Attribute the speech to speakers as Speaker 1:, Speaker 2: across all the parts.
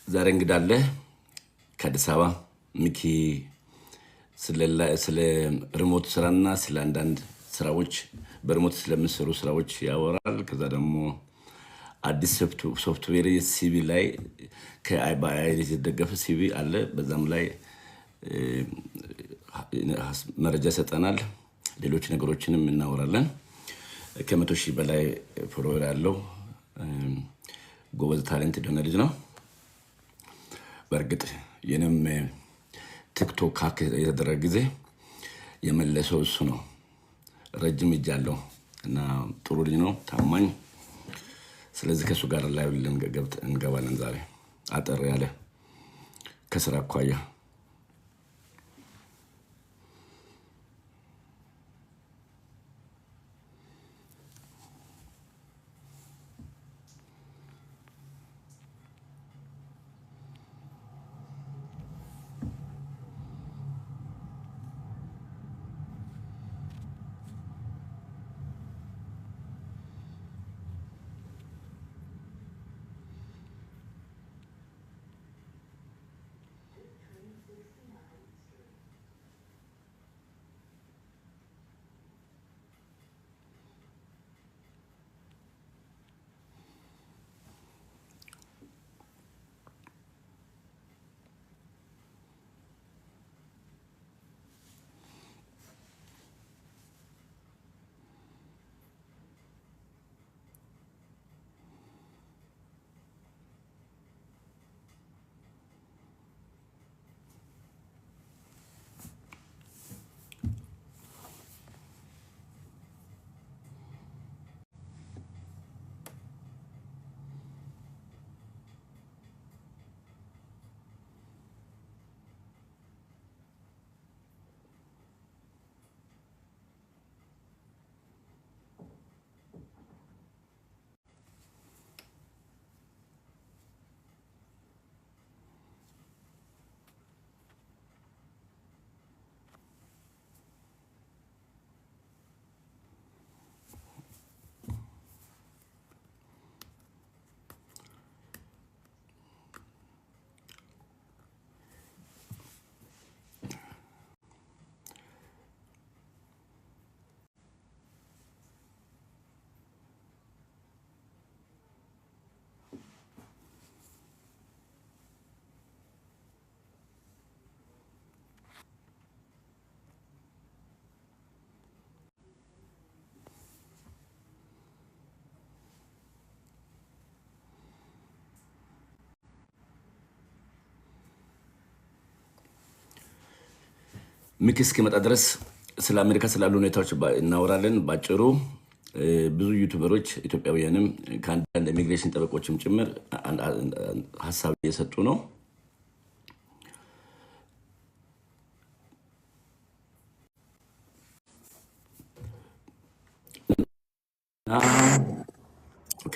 Speaker 1: ዛሬ እንግዳለ ከአዲስ አበባ ሚኪ ስለ ሪሞት ስራና ስለ አንዳንድ ስራዎች በሪሞት ስለሚሰሩ ስራዎች ያወራል። ከዛ ደግሞ አዲስ ሶፍትዌር ሲቪ ላይ ከአይባይ የተደገፈ ሲቪ አለ። በዛም ላይ መረጃ ሰጠናል። ሌሎች ነገሮችንም እናወራለን። ከ100,000 በላይ ፎሎወር ያለው ጎበዝ ታለንት የሆነ ልጅ ነው። በእርግጥ የኔም ቲክቶክ ሃክ የተደረገ ጊዜ የመለሰው እሱ ነው። ረጅም እጅ አለው እና ጥሩ ልጅ ነው፣ ታማኝ። ስለዚህ ከሱ ጋር ላይ እንገባለን ዛሬ አጠር ያለ ከስራ አኳያ። ሚኪ እስኪመጣ ድረስ ስለ አሜሪካ ስላሉ ሁኔታዎች እናወራለን ባጭሩ። ብዙ ዩቲዩበሮች ኢትዮጵያውያንም ከአንዳንድ ኢሚግሬሽን ጠበቆችም ጭምር ሀሳብ እየሰጡ ነው። ኦኬ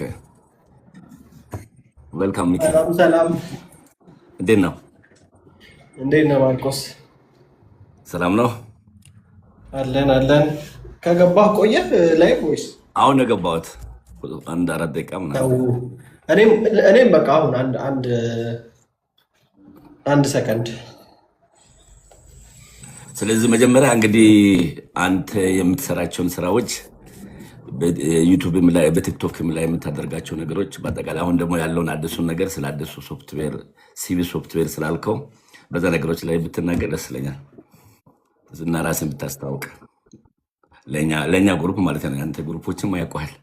Speaker 1: ዌልካም ሚኪ።
Speaker 2: ሰላም
Speaker 1: እንዴት ነው?
Speaker 2: ማርቆስ?
Speaker 1: ሰላም ነው
Speaker 2: አለን። ከገባህ ቆየህ ላይቭ ወይስ?
Speaker 1: አሁን የገባሁት አንድ 4 ደቂቃ ምናምን።
Speaker 2: እኔም በቃ አሁን አንድ ሰከንድ።
Speaker 1: ስለዚህ መጀመሪያ እንግዲህ አንተ የምትሰራቸውን ስራዎች በዩቲዩብም ላይ በቲክቶክም ላይ የምታደርጋቸው ነገሮች በአጠቃላይ አሁን ደግሞ ያለውን አዲሱን ነገር ስለ አዲሱ ሶፍትዌር ሲቪ ሶፍትዌር ስላልከው በዛ ነገሮች ላይ ብትናገር ደስ ይለኛል እና ራስን ብታስተዋውቅ ለእኛ ግሩፕ ማለት ነው። አንተ ግሩፖችም ያውቁሃል።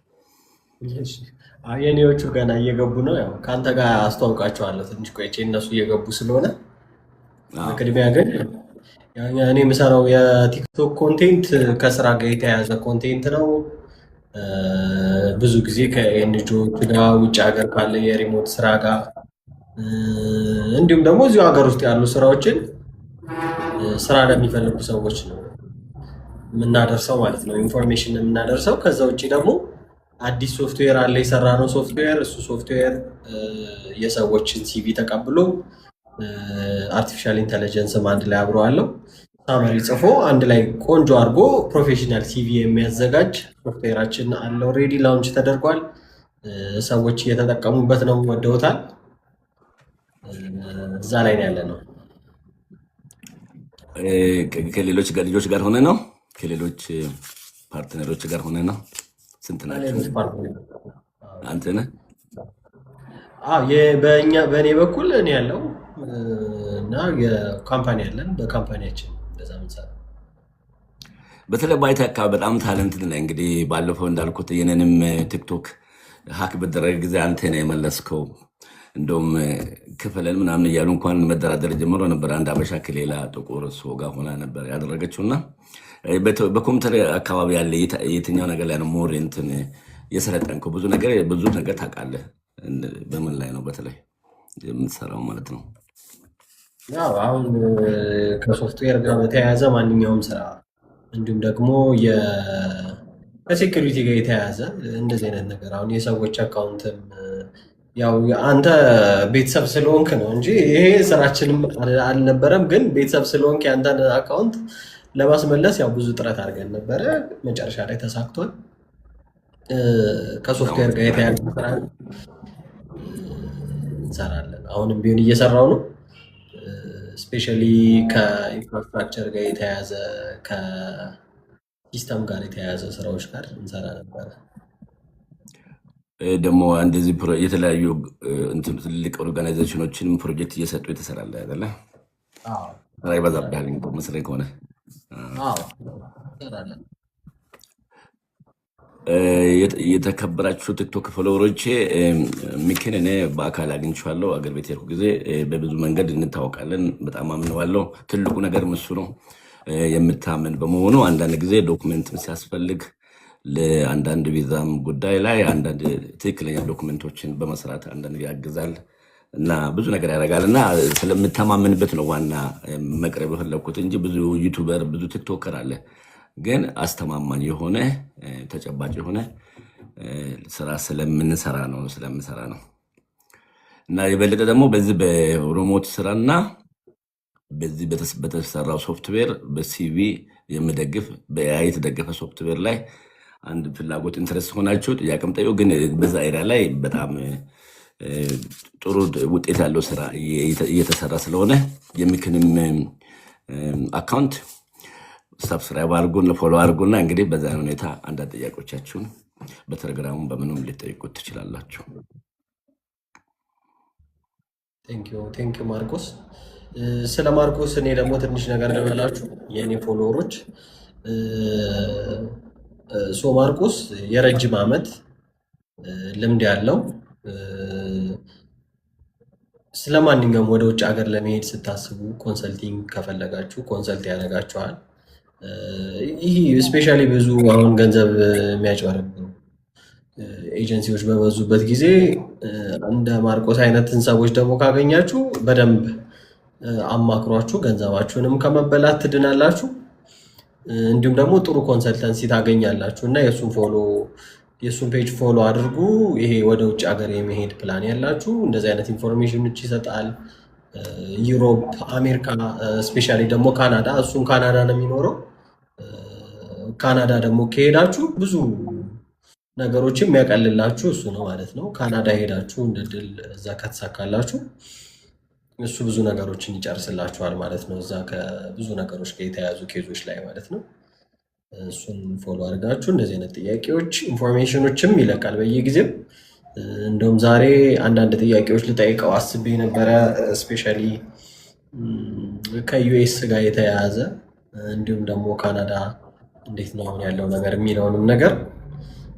Speaker 2: የኔዎቹ ገና እየገቡ ነው። ያው ከአንተ ጋር አስተዋውቃቸዋለሁ ትንሽ ቆይቼ እነሱ እየገቡ ስለሆነ። በቅድሚያ ግን እኔ የምሰራው የቲክቶክ ኮንቴንት ከስራ ጋር የተያያዘ ኮንቴንት ነው። ብዙ ጊዜ ከኤንጂኦዎች ጋር ውጭ ሀገር ካለ የሪሞት ስራ ጋር እንዲሁም ደግሞ እዚሁ ሀገር ውስጥ ያሉ ስራዎችን ስራ ለሚፈልጉ ሰዎች ነው የምናደርሰው ማለት ነው፣ ኢንፎርሜሽን የምናደርሰው። ከዛ ውጭ ደግሞ አዲስ ሶፍትዌር አለ የሰራነው ሶፍትዌር። እሱ ሶፍትዌር የሰዎችን ሲቪ ተቀብሎ አርቲፊሻል ኢንተለጀንስም አንድ ላይ አብሮ አለው ሳመሪ ጽፎ አንድ ላይ ቆንጆ አድርጎ ፕሮፌሽናል ሲቪ የሚያዘጋጅ ሶፍትዌራችን አለ። ኦልሬዲ ላውንች ተደርጓል። ሰዎች እየተጠቀሙበት ነው፣ ወደውታል። እዛ ላይ ነው ያለ ነው።
Speaker 1: ከሌሎች ልጆች ጋር ሆነ ነው ከሌሎች ፓርትነሮች ጋር ሆነ ነው። ስንት ናቸው?
Speaker 2: ሌሎች ፓርትነር
Speaker 1: አንተ ነህ?
Speaker 2: በእኔ በኩል እኔ ያለው እና የካምፓኒ ያለን በካምፓኒያችን እንደዛ ምንሰራ።
Speaker 1: በተለይ ባይታ አካባቢ በጣም ታለንት ነህ። እንግዲህ ባለፈው እንዳልኩት የኔንም ቲክቶክ ሀክ በደረገ ጊዜ አንተ ነህ የመለስከው። እንደውም ክፈለን ምናምን እያሉ እንኳን መደራደር ጀምሮ ነበር። አንድ አበሻ ከሌላ ጥቁር ሰው ጋር ሆና ነበር ያደረገችው። እና በኮምፒውተር አካባቢ ያለ የትኛው ነገር ላይ ነው ሞር እንትን የሰለጠንከው? ብዙ ነገር ታውቃለህ። በምን ላይ ነው በተለይ የምትሰራው ማለት ነው?
Speaker 2: ያው አሁን ከሶፍትዌር ጋር በተያያዘ ማንኛውም ስራ እንዲሁም ደግሞ ከሴኩሪቲ ጋር የተያያዘ እንደዚህ አይነት ነገር አሁን የሰዎች አካውንትም ያው አንተ ቤተሰብ ስለሆንክ ነው እንጂ ይሄ ስራችንም አልነበረም። ግን ቤተሰብ ስለሆንክ ያንተን አካውንት ለማስመለስ ያው ብዙ ጥረት አድርገን ነበረ። መጨረሻ ላይ ተሳክቷል። ከሶፍትዌር ጋር የተያያዘ ስራ እንሰራለን። አሁንም ቢሆን እየሰራው ነው። ስፔሻሊ ከኢንፍራስትራክቸር ጋር የተያያዘ ከሲስተም ጋር የተያያዘ ስራዎች ጋር እንሰራ ነበረ።
Speaker 1: ደግሞ እንደዚህ የተለያዩ ትልቅ ኦርጋናይዜሽኖችንም ፕሮጀክት እየሰጡ የተሰራለ አይደለ? ስራ ይበዛብሃል መስለኝ ከሆነ። የተከበራችሁ ቲክቶክ ፎሎወሮቼ ሚኪን እኔ በአካል አግኝቼዋለሁ። አገር ቤት የሄድኩ ጊዜ በብዙ መንገድ እንታወቃለን። በጣም አምነዋለሁ። ትልቁ ነገር እሱ ነው። የምታምን በመሆኑ አንዳንድ ጊዜ ዶክመንትም ሲያስፈልግ ለአንዳንድ ቪዛም ጉዳይ ላይ አንዳንድ ትክክለኛ ዶክመንቶችን በመስራት አንዳንድ ያግዛል እና ብዙ ነገር ያደርጋል። እና ስለምተማመንበት ነው ዋና መቅረብ የፈለግኩት እንጂ ብዙ ዩቱበር ብዙ ቲክቶከር አለ። ግን አስተማማኝ የሆነ ተጨባጭ የሆነ ስራ ስለምሰራ ነው። እና የበለጠ ደግሞ በዚህ በሮሞት ስራና በዚህ በተሰራው ሶፍትዌር በሲቪ የምደግፍ በኤአይ የተደገፈ ሶፍትዌር ላይ አንድ ፍላጎት ኢንትረስት ሆናችሁ ጥያቄም ጠይቁ። ግን በዛ ኤሪያ ላይ በጣም ጥሩ ውጤት ያለው ስራ እየተሰራ ስለሆነ የሚክንም አካውንት ሰብስክራይብ አድርጉን፣ ፎሎ አድርጉና እንግዲህ በዛ ሁኔታ አንዳንድ ጥያቄዎቻችሁን በቴሌግራሙ በምንም ልጠይቁት ትችላላችሁ።
Speaker 2: ቴንኪው ማርቆስ። ስለ ማርቆስ እኔ ደግሞ ትንሽ ነገር ልበላችሁ የእኔ ፎሎወሮች። ማርቆስ የረጅም ዓመት ልምድ ያለው ስለ ማንኛውም ወደ ውጭ ሀገር ለመሄድ ስታስቡ ኮንሰልቲንግ ከፈለጋችሁ ኮንሰልት ያደርጋችኋል። ይህ ስፔሻሊ ብዙ አሁን ገንዘብ የሚያጭበረብሩ ኤጀንሲዎች በበዙበት ጊዜ እንደ ማርቆስ አይነትን ሰዎች ደግሞ ካገኛችሁ በደንብ አማክሯችሁ ገንዘባችሁንም ከመበላት ትድናላችሁ። እንዲሁም ደግሞ ጥሩ ኮንሰልተንሲ ታገኛላችሁ እና የእሱን ፔጅ ፎሎ አድርጉ። ይሄ ወደ ውጭ ሀገር የመሄድ ፕላን ያላችሁ እንደዚህ አይነት ኢንፎርሜሽኖች ይሰጣል። ዩሮፕ፣ አሜሪካ፣ ስፔሻሊ ደግሞ ካናዳ፣ እሱም ካናዳ ነው የሚኖረው። ካናዳ ደግሞ ከሄዳችሁ ብዙ ነገሮችን የሚያቀልላችሁ እሱ ነው ማለት ነው። ካናዳ ሄዳችሁ እንደ ድል እዛ ከተሳካላችሁ እሱ ብዙ ነገሮችን ይጨርስላችኋል ማለት ነው። እዛ ከብዙ ነገሮች ጋር የተያያዙ ኬዞች ላይ ማለት ነው። እሱን ፎሎ አድርጋችሁ እንደዚህ አይነት ጥያቄዎች ኢንፎርሜሽኖችም ይለቃል በየጊዜው። እንደውም ዛሬ አንዳንድ ጥያቄዎች ልጠይቀው አስቤ ነበረ። ስፔሻሊ ከዩኤስ ጋር የተያያዘ እንዲሁም ደግሞ ካናዳ እንዴት ነው አሁን ያለው ነገር የሚለውንም ነገር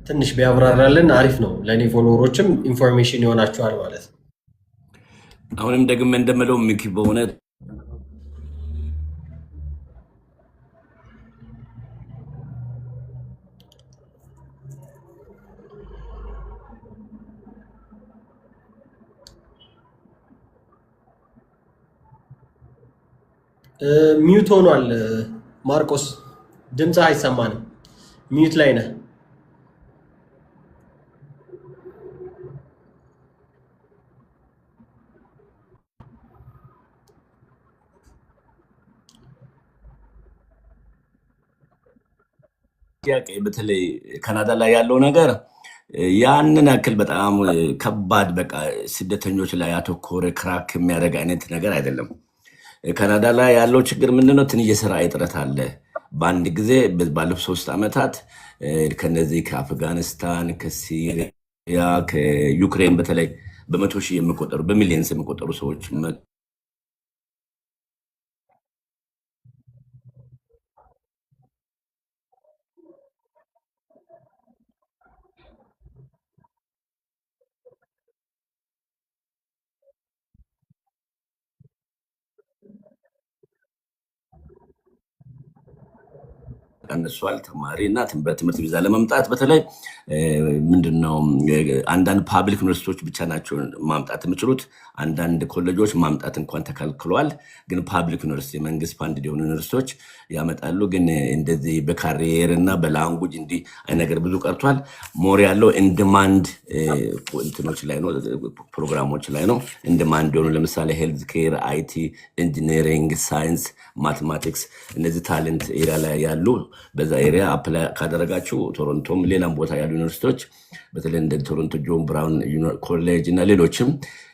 Speaker 2: ትንሽ ቢያብራራልን አሪፍ ነው። ለእኔ ፎሎወሮችም ኢንፎርሜሽን ይሆናችኋል ማለት ነው።
Speaker 1: አሁንም ደግሜ እንደምለው ሚኪ በእውነት
Speaker 2: ሚዩት ሆኗል ማርቆስ፣ ድምፅ አይሰማንም። ሚዩት ላይ ነህ።
Speaker 1: ጥያቄ በተለይ ካናዳ ላይ ያለው ነገር ያንን ያክል በጣም ከባድ በቃ ስደተኞች ላይ ያተኮረ ክራክ የሚያደርግ አይነት ነገር አይደለም። ካናዳ ላይ ያለው ችግር ምንድነው? ትንሽ የስራ እጥረት አለ። በአንድ ጊዜ ባለፉት 3 ዓመታት ከነዚህ ከአፍጋኒስታን፣ ከሲሪያ፣ ከዩክሬን በተለይ በመቶ ሺህ የሚቆጠሩ በሚሊየንስ የሚቆጠሩ ሰዎች ቀንሷል። ተማሪ እና በትምህርት ቪዛ ለመምጣት በተለይ ምንድነው አንዳንድ ፓብሊክ ዩኒቨርሲቲዎች ብቻ ናቸው ማምጣት የሚችሉት። አንዳንድ ኮሌጆች ማምጣት እንኳን ተከልክሏል። ግን ፓብሊክ ዩኒቨርሲቲ መንግስት ፋንድ የሆኑ ዩኒቨርሲቲዎች ያመጣሉ። ግን እንደዚህ በካሪየር እና በላንጉጅ እንዲህ አይነት ነገር ብዙ ቀርቷል። ሞር ያለው ኢንዲማንድ እንትኖች ላይ ነው፣ ፕሮግራሞች ላይ ነው። ኢንዲማንድ የሆኑ ለምሳሌ ሄልዝ ኬር፣ አይቲ፣ ኢንጂነሪንግ፣ ሳይንስ፣ ማቴማቲክስ እነዚህ ታለንት ኤሪያ ላይ ያሉ በዛ ኤሪያ አፕላይ ካደረጋችሁ ቶሮንቶም ሌላም ቦታ ያሉ ዩኒቨርሲቲዎች በተለይ እንደ ቶሮንቶ ጆን ብራውን ኮሌጅ እና ሌሎችም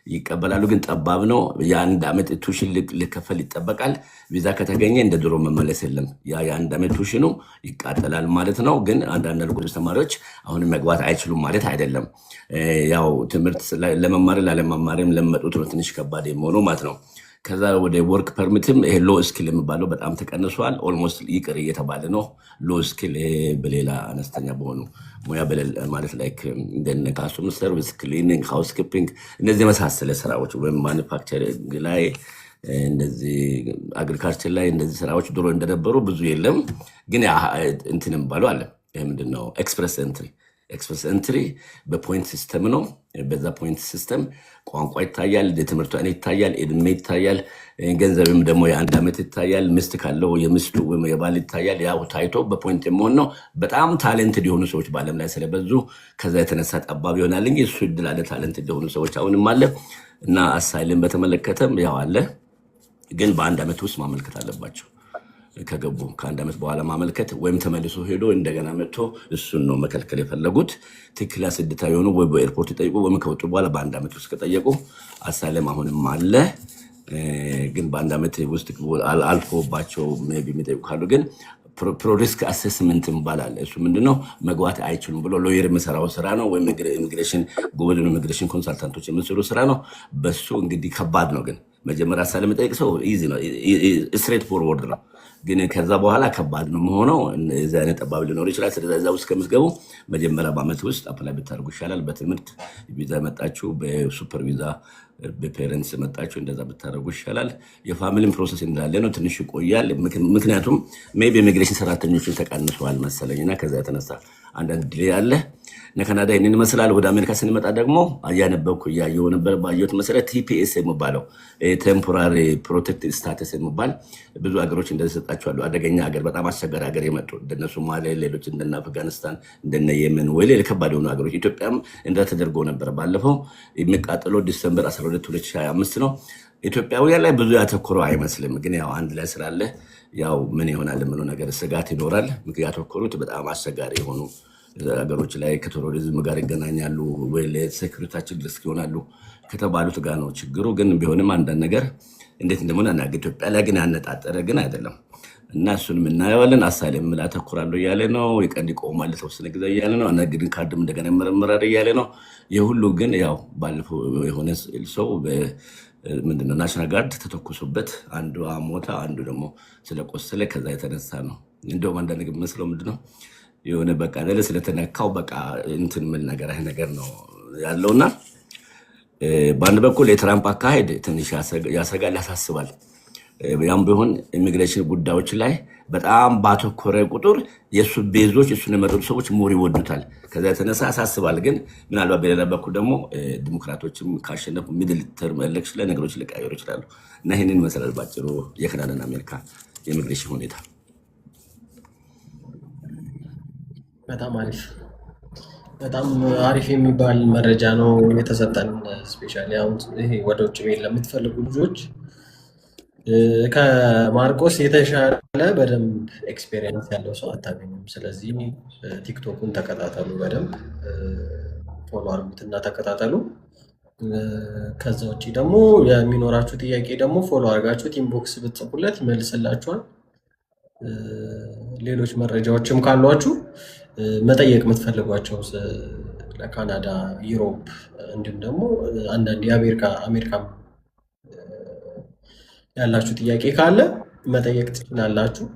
Speaker 1: ይቀበላሉ። ግን ጠባብ ነው። የአንድ ዓመት ቱሽን ሊከፈል ይጠበቃል። ቪዛ ከተገኘ እንደ ድሮ መመለስ የለም። የአንድ ዓመት ቱሽኑ ይቃጠላል ማለት ነው። ግን አንዳንድ ልቆች ተማሪዎች አሁን መግባት አይችሉም ማለት አይደለም። ያው ትምህርት ለመማር ላለመማርም ለመጡት ነው ትንሽ ከባድ የሚሆነው ማለት ነው። ከዛ ወደ ወርክ ፐርሚትም ይሄ ሎ ስኪል የሚባለው በጣም ተቀንሷል። ኦልሞስት ይቅር እየተባለ ነው። ሎ ስኪል በሌላ አነስተኛ በሆኑ ሙያ ማለት ላይ እንደነ ካስተመር ሰርቪስ፣ ክሊኒንግ፣ ሃውስኪፒንግ እነዚህ የመሳሰለ ስራዎች ወይም ማኑፋክቸሪንግ ላይ እንደዚህ አግሪካልቸር ላይ እንደዚህ ስራዎች ድሮ እንደነበሩ ብዙ የለም። ግን እንትን የሚባለው አለ። ይህ ምንድነው? ኤክስፕረስ ኤንትሪ በፖይንት ሲስተም ነው። በዛ ፖይንት ሲስተም ቋንቋ ይታያል፣ የትምህርቱ አይነት ይታያል፣ እድሜ ይታያል፣ ገንዘብም ደግሞ የአንድ ዓመት ይታያል፣ ሚስት ካለው የሚስቱ ወይም የባል ይታያል። ያው ታይቶ በፖይንት የሚሆን ነው። በጣም ታለንትድ የሆኑ ሰዎች በዓለም ላይ ስለበዙ ከዛ የተነሳ ጠባብ ይሆናል እንጂ እሱ እድል አለ። ታለንትድ የሆኑ ሰዎች አሁንም አለ እና አሳይልን በተመለከተም ያው አለ። ግን በአንድ ዓመት ውስጥ ማመልከት አለባቸው። ከገቡ ከአንድ ዓመት በኋላ ማመልከት ወይም ተመልሶ ሄዶ እንደገና መጥቶ እሱን ነው መከልከል የፈለጉት። ትክክለኛ ስደታ የሆኑ ወይ በኤርፖርት ይጠይቁ ወይም ከወጡ በኋላ በአንድ ዓመት ውስጥ ከጠየቁ አሳይለም አሁንም አለ። ግን በአንድ ዓመት ውስጥ አልፎባቸው የሚጠይቁ ካሉ ግን ፕሮሪስክ አሴስመንት ይባላል። እሱ ምንድነው? መግባት አይችሉም ብሎ ሎየር የሚሰራው ስራ ነው። ወይም ኢሚግሬሽን ጎበዝ ኢሚግሬሽን ኮንሳልታንቶች የሚሰሩ ስራ ነው። በሱ እንግዲህ ከባድ ነው። ግን መጀመሪያ ሳለ መጠየቅ ሰው ኢዚ ነው፣ ስትሬት ፎርወርድ ነው። ግን ከዛ በኋላ ከባድ ነው የሚሆነው። እዚህ አይነት ጠባብ ሊኖር ይችላል። ስለዚህ እዛ ውስጥ ከምትገቡ መጀመሪያ በዓመት ውስጥ አፕላይ ብታደርጉ ይሻላል። በትምህርት ቪዛ የመጣችሁ፣ በሱፐር ቪዛ በፔረንትስ የመጣችሁ እንደዛ ብታደርጉ ይሻላል። የፋሚሊን ፕሮሰስ እንዳለ ነው፣ ትንሽ ይቆያል። ምክንያቱም ሜይ ቢ ኢሚግሬሽን ሰራተኞችን ተቀንሰዋል መሰለኝ እና ከዛ የተነሳ አንዳንድ ዲሌ አለ። ካናዳ ይህንን ይመስላል። ወደ አሜሪካ ስንመጣ ደግሞ እያነበብኩ እያየሁ ነበር። ባየሁት መሰረት ቲፒኤስ የሚባለው ቴምፖራሪ ፕሮቴክትድ ስታተስ የሚባል ብዙ ሀገሮች እንደዚህ ሰጣቸዋሉ። አደገኛ ሀገር፣ በጣም አስቸጋሪ ሀገር የመጡ እንደነ ሶማሌ፣ ሌሎች እንደነ አፍጋኒስታን፣ እንደነ የመን ወይ ሌላ ከባድ የሆኑ ሀገሮች ኢትዮጵያም እንደዛ ተደርጎ ነበር። ባለፈው የሚቃጠለው ዲሰምበር 12 2025 ነው። ኢትዮጵያውያን ላይ ብዙ ያተኮረው አይመስልም። ግን ያው አንድ ላይ ስላለ ያው ምን ይሆናል የምለው ነገር ስጋት ይኖራል። ያተኮሩት በጣም አስቸጋሪ የሆኑ ሀገሮች ላይ ከቴሮሪዝም ጋር ይገናኛሉ ወይ ለሴኩሪታችን ሪስክ ይሆናሉ ከተባሉት ጋር ነው ችግሩ። ግን ቢሆንም አንዳንድ ነገር እንዴት እንደሆነ አናውቅም። ኢትዮጵያ ላይ ግን ያነጣጠረ ግን አይደለም እና እሱንም እናየዋለን። አሳይለም ምን አተኩራለሁ እያለ ነው። የቀን ይቆማል ለተወሰነ ጊዜ እያለ ነው። ግሪን ካርድም እንደገና ይመረመራል እያለ ነው። ይህ ሁሉ ግን ያው ባለፈው የሆነ ሰው ምንድነው ናሽናል ጋርድ ተተኩሶበት አንዱ ሞታ፣ አንዱ ደግሞ ስለቆሰለ ከዛ የተነሳ ነው። እንደውም አንዳንድ መስለው ምንድነው የሆነ በቃ ስለተነካው በቃ እንትን ምን ነገር ነው ያለውና በአንድ በኩል የትራምፕ አካሄድ ትንሽ ያሰጋል፣ ያሳስባል። ያም ቢሆን ኢሚግሬሽን ጉዳዮች ላይ በጣም ባተኮረ ቁጥር የእሱ ቤዞች እሱን የመረጡ ሰዎች ሞር ይወዱታል። ከዛ የተነሳ ያሳስባል። ግን ምናልባት በሌላ በኩል ደግሞ ዲሞክራቶችም ካሸነፉ ሚድል ተርም ኤሌክሽን ላይ ነገሮች ሊቀየሩ ይችላሉ እና ይህንን መሰላል ባጭሩ የካናዳና አሜሪካ የኢሚግሬሽን ሁኔታ።
Speaker 2: በጣም አሪፍ በጣም አሪፍ የሚባል መረጃ ነው የተሰጠን። ስፔሻሊ አሁን ይሄ ወደ ውጭ መሄድ ለምትፈልጉ ልጆች ከማርቆስ የተሻለ በደንብ ኤክስፔሪየንስ ያለው ሰው አታገኙም። ስለዚህ ቲክቶኩን ተከታተሉ በደንብ ፎሎ አድርጉትና ተከታተሉ። ከዛ ውጭ ደግሞ የሚኖራችሁ ጥያቄ ደግሞ ፎሎ አድርጋችሁት ኢንቦክስ ብትጽፉለት ይመልስላችኋል። ሌሎች መረጃዎችም ካሏችሁ መጠየቅ የምትፈልጓቸው ለካናዳ፣ ዩሮፕ እንዲሁም ደግሞ አንዳንድ አሜሪካም ያላችሁ ጥያቄ ካለ መጠየቅ ትችላላችሁ።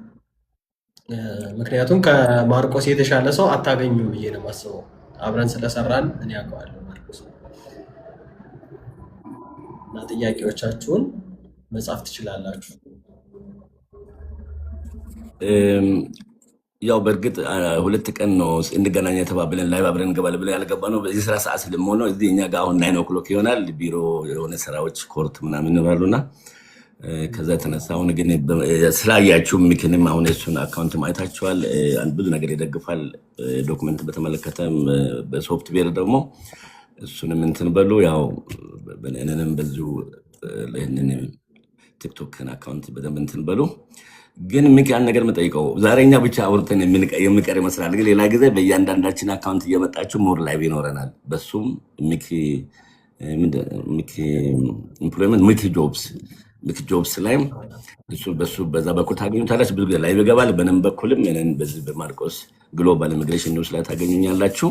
Speaker 2: ምክንያቱም ከማርቆስ የተሻለ ሰው አታገኙም ብዬ ነው የማስበው። አብረን ስለሰራን እኔ አውቀዋለሁ ማርቆስ። እና ጥያቄዎቻችሁን መጻፍ ትችላላችሁ።
Speaker 1: ያው በእርግጥ 2 ቀን ነው እንገናኝ የተባብለን ላይ አብረን እንገባለን ብለን ያልገባ ነው። በዚህ ስራ ሰዓት ስለምሆነው እዚህ እኛ ጋር አሁን 9 ኦክሎክ ይሆናል። ቢሮ የሆነ ስራዎች ኮርት ምናምን ይኖራሉና ከዛ የተነሳ አሁን ግን ስላያችሁ ምክንም አሁን እሱን አካውንት ማየታችኋል። ብዙ ነገር ይደግፋል። ዶክመንት በተመለከተም በሶፍትዌር ደግሞ እሱንም እንትን በሉ። ያው በእኔንም በዚሁ ለእኔን ቲክቶክን አካውንት በደንብ እንትን በሉ። ግን ሚኪ ያን ነገር የምጠይቀው ዛሬ እኛ ብቻ አውርተን የሚቀር ይመስላል። ግን ሌላ ጊዜ በእያንዳንዳችን አካውንት እየመጣችሁ ሞር ላይቭ ይኖረናል። በሱም ሚኪ ኢምፕሎይመንት ሚኪ ጆብስ ላይም በሱ በዛ በኩል ታገኙታላችሁ። ብዙ ጊዜ ላይቭ ይገባል። በንም በኩልም በዚህ በማርቆስ ግሎባል ኢሚግሬሽን ኒውስ ላይ ታገኙኛላችሁ።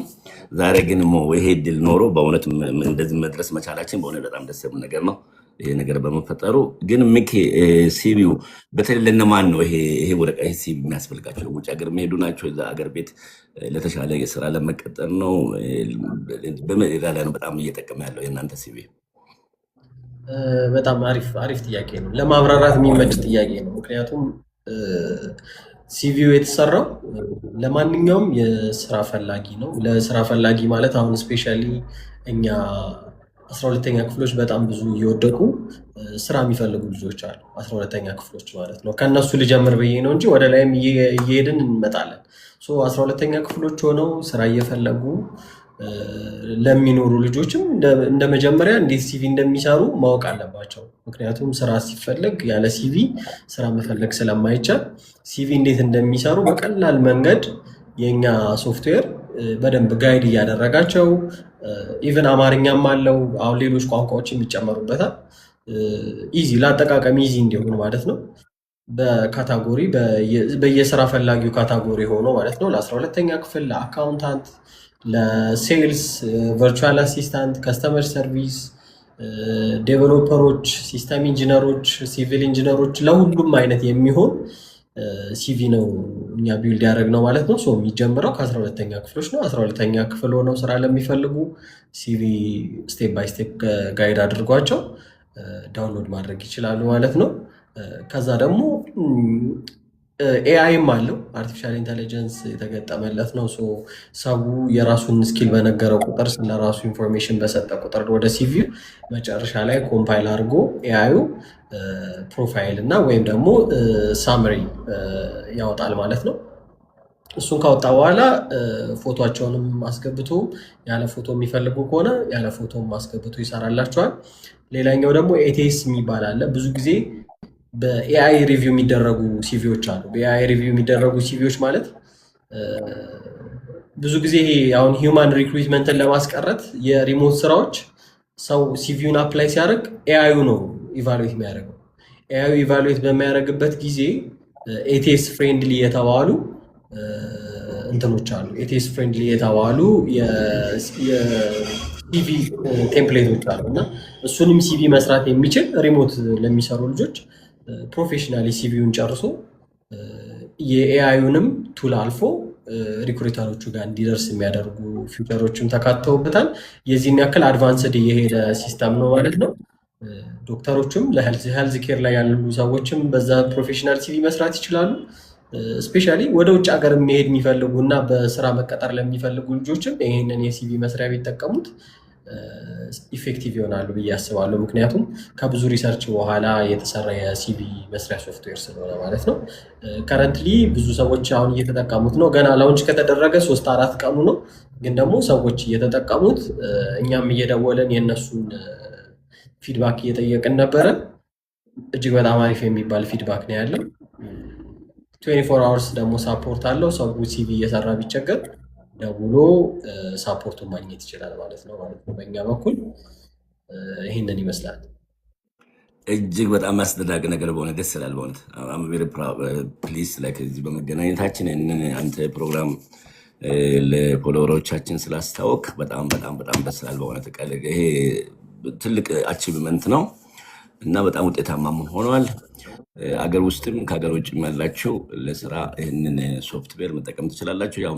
Speaker 1: ዛሬ ግን ይሄ ድል ኖሮ በእውነት እንደዚህ መድረስ መቻላችን በእውነት በጣም ደስ የሚል ነገር ነው። ይሄ ነገር በመፈጠሩ ግን ሚኪ ሲቪው በተለይ ለነማን ነው ይሄ ወረቀት ይሄ ሲቪ የሚያስፈልጋቸው? ውጭ ሀገር የሚሄዱ ናቸው? እዛ ሀገር ቤት ለተሻለ የስራ ለመቀጠር ነው? በመሬዳ ላይ ነው በጣም እየጠቀመ ያለው የእናንተ ሲቪ?
Speaker 2: በጣም አሪፍ ጥያቄ ነው። ለማብራራት የሚመች ጥያቄ ነው። ምክንያቱም ሲቪው የተሰራው ለማንኛውም የስራ ፈላጊ ነው። ለስራ ፈላጊ ማለት አሁን ስፔሻሊ እኛ 12ኛ ክፍሎች በጣም ብዙ እየወደቁ ስራ የሚፈልጉ ልጆች አሉ። 12ኛ ክፍሎች ማለት ነው። ከነሱ ልጀምር ብዬ ነው እንጂ ወደ ላይም እየሄድን እንመጣለን። 12ኛ ክፍሎች ሆነው ስራ እየፈለጉ ለሚኖሩ ልጆችም እንደ መጀመሪያ እንዴት ሲቪ እንደሚሰሩ ማወቅ አለባቸው። ምክንያቱም ስራ ሲፈለግ ያለ ሲቪ ስራ መፈለግ ስለማይቻል ሲቪ እንዴት እንደሚሰሩ በቀላል መንገድ የኛ ሶፍትዌር በደንብ ጋይድ እያደረጋቸው ኢቨን አማርኛም አለው። አሁን ሌሎች ቋንቋዎችም ይጨመሩበታል። ኢዚ ለአጠቃቀም ኢዚ እንዲሆን ማለት ነው። በካታጎሪ በየስራ ፈላጊው ካታጎሪ ሆኖ ማለት ነው። ለ12ኛ ክፍል፣ ለአካውንታንት፣ ለሴልስ፣ ቨርቹዋል አሲስታንት፣ ከስተመር ሰርቪስ፣ ዴቨሎፐሮች፣ ሲስተም ኢንጂነሮች፣ ሲቪል ኢንጂነሮች ለሁሉም አይነት የሚሆን ሲቪ ነው እኛ ቢልድ ያደረግነው ማለት ነው። የሚጀምረው ከ12ኛ ክፍሎች ነው። 12ኛ ክፍል ሆነው ስራ ለሚፈልጉ ሲቪ ስቴፕ ባይ ስቴፕ ጋይድ አድርጓቸው ዳውንሎድ ማድረግ ይችላሉ ማለት ነው። ከዛ ደግሞ ኤአይም አለው፣ አርቲፊሻል ኢንቴሊጀንስ የተገጠመለት ነው። ሰው የራሱን ስኪል በነገረው ቁጥር ስለራሱ ኢንፎርሜሽን በሰጠ ቁጥር ወደ ሲቪው መጨረሻ ላይ ኮምፓይል አድርጎ ኤአዩ ፕሮፋይል እና ወይም ደግሞ ሳምሪ ያወጣል ማለት ነው። እሱን ካወጣ በኋላ ፎቶቸውንም አስገብቶ ያለ ፎቶ የሚፈልጉ ከሆነ ያለ ፎቶም አስገብቶ ይሰራላቸዋል። ሌላኛው ደግሞ ኤቲኤስ የሚባል አለ። ብዙ ጊዜ በኤአይ ሪቪው የሚደረጉ ሲቪዎች አሉ። በኤአይ ሪቪው የሚደረጉ ሲቪዎች ማለት ብዙ ጊዜ አሁን ሂውማን ሪክሩትመንትን ለማስቀረት የሪሞት ስራዎች ሰው ሲቪውን አፕላይ ሲያደርግ ኤአዩ ነው ኢቫሉዌት የሚያደርገው። ኤአዩ ኢቫሉዌት በሚያደርግበት ጊዜ ኤቲኤስ ፍሬንድሊ የተባሉ እንትኖች አሉ። ኤቲኤስ ፍሬንድሊ የተባሉ የሲቪ ቴምፕሌቶች አሉ እና እሱንም ሲቪ መስራት የሚችል ሪሞት ለሚሰሩ ልጆች ፕሮፌሽናሊ ሲቪውን ጨርሶ የኤአዩንም ቱል አልፎ ሪክሩተሮቹ ጋር እንዲደርስ የሚያደርጉ ፊውቸሮችም ተካተውበታል። የዚህን ያክል አድቫንስድ የሄደ ሲስተም ነው ማለት ነው። ዶክተሮችም ለሄልዝ ኬር ላይ ያሉ ሰዎችም በዛ ፕሮፌሽናል ሲቪ መስራት ይችላሉ። ስፔሻሊ ወደ ውጭ ሀገር መሄድ የሚፈልጉ እና በስራ መቀጠር ለሚፈልጉ ልጆችም ይህንን የሲቪ መስሪያ ቢጠቀሙት ኢፌክቲቭ ይሆናሉ ብዬ አስባለሁ። ምክንያቱም ከብዙ ሪሰርች በኋላ የተሰራ የሲቪ መስሪያ ሶፍትዌር ስለሆነ ማለት ነው። ከረንትሊ ብዙ ሰዎች አሁን እየተጠቀሙት ነው። ገና ላውንች ከተደረገ 3-4 ቀኑ ነው። ግን ደግሞ ሰዎች እየተጠቀሙት እኛም እየደወለን የእነሱን ፊድባክ እየጠየቅን ነበረ። እጅግ በጣም አሪፍ የሚባል ፊድባክ ነው ያለው። 24 hours ደግሞ ሳፖርት አለው። ሰው ሲቪ እየሰራ ቢቸገር ደውሎ ሳፖርቱን ማግኘት ይችላል ማለት ነው። በእኛ በኩል ይህንን ይመስላል።
Speaker 1: እጅግ በጣም አስደናቂ ነገር በሆነ ደስ ይላል። በእውነት ፕሊስ እዚህ በመገናኘታችን ይህንን አንተ ፕሮግራም ለፎሎወሮቻችን ስላስታወቅ በጣም በጣም በጣም ደስ ይላል። በእውነት ይሄ ትልቅ አቺቭመንት ነው እና በጣም ውጤታማም ሆኗል። አገር ውስጥም ከሀገር ውጭም ያላችሁ ለስራ ይህንን ሶፍትዌር መጠቀም ትችላላችሁ። ያው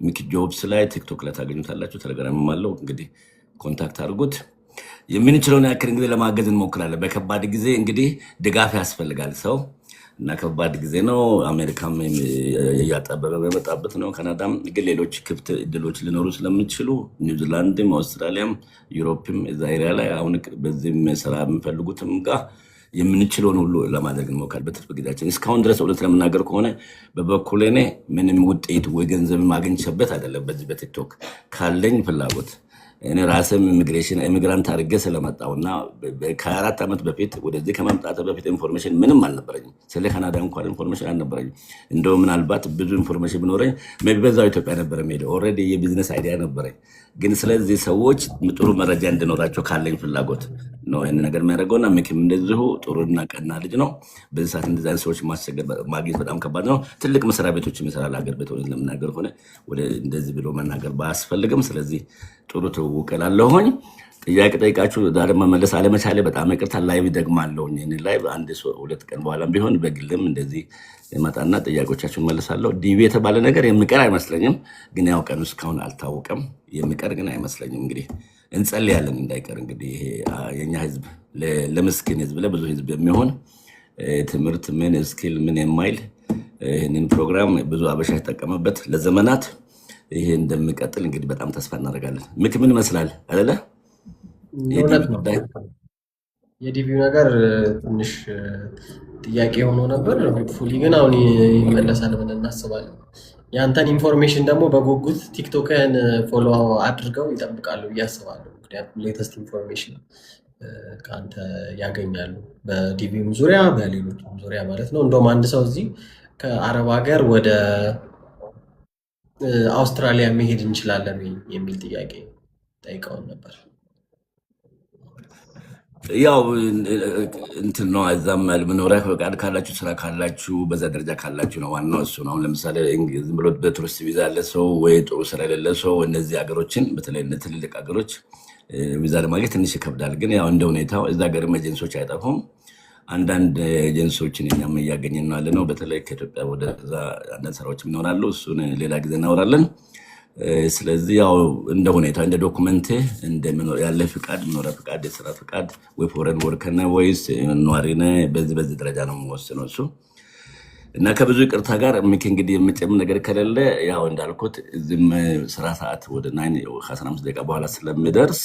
Speaker 1: ሚኪ ጆብስ ላይ ቲክቶክ ላይ ታገኙታላችሁ። ቴሌግራምም አለው። እንግዲህ ኮንታክት አድርጉት። የምንችለውን ያክል እንግዲህ ለማገዝ እንሞክራለን። በከባድ ጊዜ እንግዲህ ድጋፍ ያስፈልጋል ሰው እና ከባድ ጊዜ ነው። አሜሪካም እያጠበበ በመጣበት ነው። ካናዳም ግን ሌሎች ክፍት እድሎች ሊኖሩ ስለሚችሉ ኒውዚላንድም፣ አውስትራሊያም፣ ዩሮፕም እዛ ኤሪያ ላይ አሁን በዚህም ስራ የምፈልጉትም ጋር የምንችለውን ሁሉ ለማድረግ እንሞክራል በትርፍ ጊዜያችን። እስካሁን ድረስ እውነት ለመናገር ከሆነ በበኩሌ እኔ ምንም ውጤት ወይ ገንዘብ ማግኘትበት አይደለም። በዚህ በቲክቶክ ካለኝ ፍላጎት እኔ ራስም ኢሚግራንት አድርጌ ስለመጣሁና ከ4 ዓመት በፊት ወደዚህ ከመምጣት በፊት ኢንፎርሜሽን ምንም አልነበረኝም። ስለ ካናዳ እንኳን ኢንፎርሜሽን አልነበረኝም። እንደው ምናልባት ብዙ ኢንፎርሜሽን ቢኖረኝ ሜይ ቢ በዛው ኢትዮጵያ ነበር የምሄደው። ኦልሬዲ የቢዝነስ አይዲያ ነበረኝ። ግን ስለዚህ ሰዎች ጥሩ መረጃ እንዲኖራቸው ካለኝ ፍላጎት ነው ይህን ነገር የሚያደርገውና ሚኪም እንደዚሁ ጥሩና ቀና ልጅ ነው። በዚህ ሰዓት እንደዚህ አይነት ሰዎች ማግኘት በጣም ከባድ ነው። ትልቅ መስሪያ ቤቶች ይሰራል። ሀገር ቤት ሆነ ለመናገር ሆነ ወደ እንደዚህ ብሎ መናገር ባያስፈልግም፣ ስለዚህ ጥሩ ትውውቅ እላለሁኝ። ጥያቄ ጠይቃችሁ ዛሬ መመለስ አለመቻሌ በጣም ይቅርታ። ላይቭ ደግማለሁኝ። ይህን ላይቭ 1-2 ቀን በኋላም ቢሆን በግልም እንደዚህ የመጣና ጥያቄዎቻችሁን መልሳለሁ። ዲቪ የተባለ ነገር የሚቀር አይመስለኝም፣ ግን ያው ቀኑ እስካሁን አልታወቀም። የሚቀር ግን አይመስለኝም። እንግዲህ እንጸልያለን እንዳይቀር። እንግዲህ ይሄ የኛ ህዝብ ለምስኪን ህዝብ ለብዙ ህዝብ የሚሆን ትምህርት ምን ስኪል ምን የማይል ይህንን ፕሮግራም ብዙ አበሻ የተጠቀመበት ለዘመናት ይሄ እንደሚቀጥል እንግዲህ በጣም ተስፋ እናደርጋለን። ምክ ምን ይመስላል አይደለ?
Speaker 2: የዲቪው ነገር ትንሽ ጥያቄ ሆኖ ነበር። ሆፕፉሊ ግን አሁን ይመለሳል ብለን እናስባለን። ያንተን ኢንፎርሜሽን ደግሞ በጉጉት ቲክቶክን ፎሎ አድርገው ይጠብቃሉ ብዬ አስባለሁ። ምክንያቱም ሌተስት ኢንፎርሜሽን ከአንተ ያገኛሉ፣ በዲቪውም ዙሪያ በሌሎችም ዙሪያ ማለት ነው። እንደውም አንድ ሰው እዚህ ከአረብ ሀገር ወደ አውስትራሊያ መሄድ እንችላለን የሚል ጥያቄ ጠይቀውን ነበር።
Speaker 1: ያው እንትን ነው። እዛም መኖሪያ ፈቃድ ካላችሁ ስራ ካላችሁ በዛ ደረጃ ካላችሁ ነው ዋናው እሱ ነው። አሁን ለምሳሌ ዝም ብሎ በቱሪስት ቪዛ ያለ ሰው ወይ ጥሩ ስራ የሌለ ሰው እነዚህ ሀገሮችን በተለይ ትልልቅ ሀገሮች ቪዛ ለማግኘት ትንሽ ይከብዳል። ግን ያው እንደ ሁኔታው እዛ ሀገርም ኤጀንሲዎች አይጠፉም። አንዳንድ ኤጀንሲዎችን እኛም እያገኘን ነው ያለ ነው። በተለይ ከኢትዮጵያ ወደዛ አንዳንድ ስራዎችም ይኖራሉ። እሱን ሌላ ጊዜ እናወራለን። ስለዚህ ያው እንደ ሁኔታ እንደ ዶኩመንት ያለ ፍቃድ መኖሪያ ፍቃድ የስራ ፍቃድ ወይ ፎረን ወርከነ ወይስ ነዋሪ ነህ፣ በዚህ ደረጃ ነው የሚወስነው እሱ እና ከብዙ ይቅርታ ጋር ሚኪ እንግዲህ የምጨምር ነገር ከሌለ ያው እንዳልኩት እዚህም ስራ ሰዓት ወደ 15 ደቂቃ በኋላ ስለሚደርስ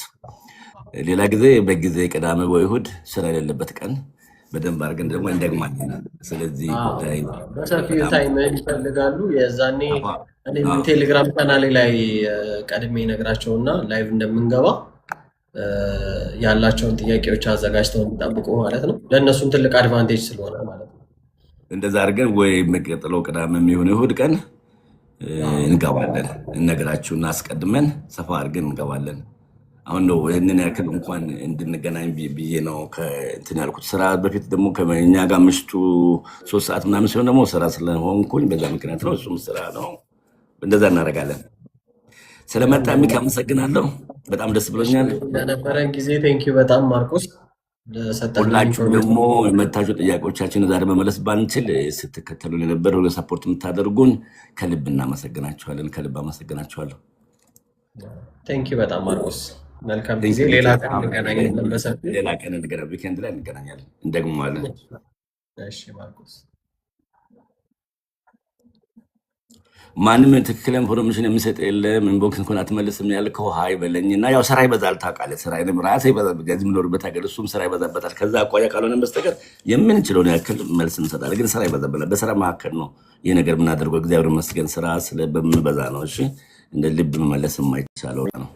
Speaker 1: ሌላ ጊዜ በጊዜ ቅዳሜ ወይ እሑድ ስራ የሌለበት ቀን በደንብ አድርገን ደግሞ እንደግማለን። ስለዚህ
Speaker 2: በሰፊው ታይም ይፈልጋሉ። የዛኔ ቴሌግራም ቻናሌ ላይ ቀድሜ ነግራቸውና ላይቭ እንደምንገባ ያላቸውን ጥያቄዎች አዘጋጅተው እንጠብቁ ማለት ነው። ለእነሱም ትልቅ አድቫንቴጅ ስለሆነ ማለት ነው።
Speaker 1: እንደዛ አድርገን ወይ የሚቀጥለው ቅዳሜ የሚሆን እሑድ ቀን እንገባለን። እነግራችሁና አስቀድመን ሰፋ አድርገን እንገባለን። አሁን ነው ይህንን ያክል እንኳን እንድንገናኝ ብዬ ነው እንትን ያልኩት። ስራ በፊት ደግሞ ከኛ ጋር ምሽቱ 3 ሰዓት ምናምን ሲሆን ደግሞ ስራ ስለሆንኩኝ በዛ ምክንያት ነው። እሱም ስራ ነው። እንደዛ እናደርጋለን። ስለመጣ ሚኪ አመሰግናለሁ። በጣም ደስ ብሎኛል
Speaker 2: ለነበረን ጊዜ። ቴንኪው በጣም ማርቆስ።
Speaker 1: ሁላችሁ ደግሞ የመታችሁ ጥያቄዎቻችን ዛሬ መመለስ ባንችል ስትከተሉን የነበረ ሰፖርት የምታደርጉን ከልብ እናመሰግናችኋለን። ከልብ አመሰግናችኋለሁ።
Speaker 2: ቴንኪው በጣም ማርቆስ። መልካም ጊዜ። ሌላ ቀን እንገናኛለን።
Speaker 1: ሌላ ቀን ዊኬንድ ላይ እንገናኛለን፣ እንደግመዋለን።
Speaker 2: እሺ ማርቆስ።
Speaker 1: ማንም ትክክል ኢንፎርሜሽን የሚሰጥ የለም። ኢንቦክስ እንኳን አትመልስም ያልከው ሀይ በለኝና ያው ስራ ይበዛል ታውቃለህ። ስራ ራሴ ይበዛል። ጋዚ የምኖርበት ሀገር እሱም ስራ ይበዛበታል። ከዛ አኳያ ካልሆነ በስተቀር የምንችለውን ያክል መልስ እንሰጣለን። ግን ስራ ይበዛበታል። በስራ መካከል ነው ይህ ነገር የምናደርገው። እግዚአብሔር ይመስገን ስራ ስለበምበዛ ነው። እሺ እንደ ልብ መመለስ የማይቻለው ነው።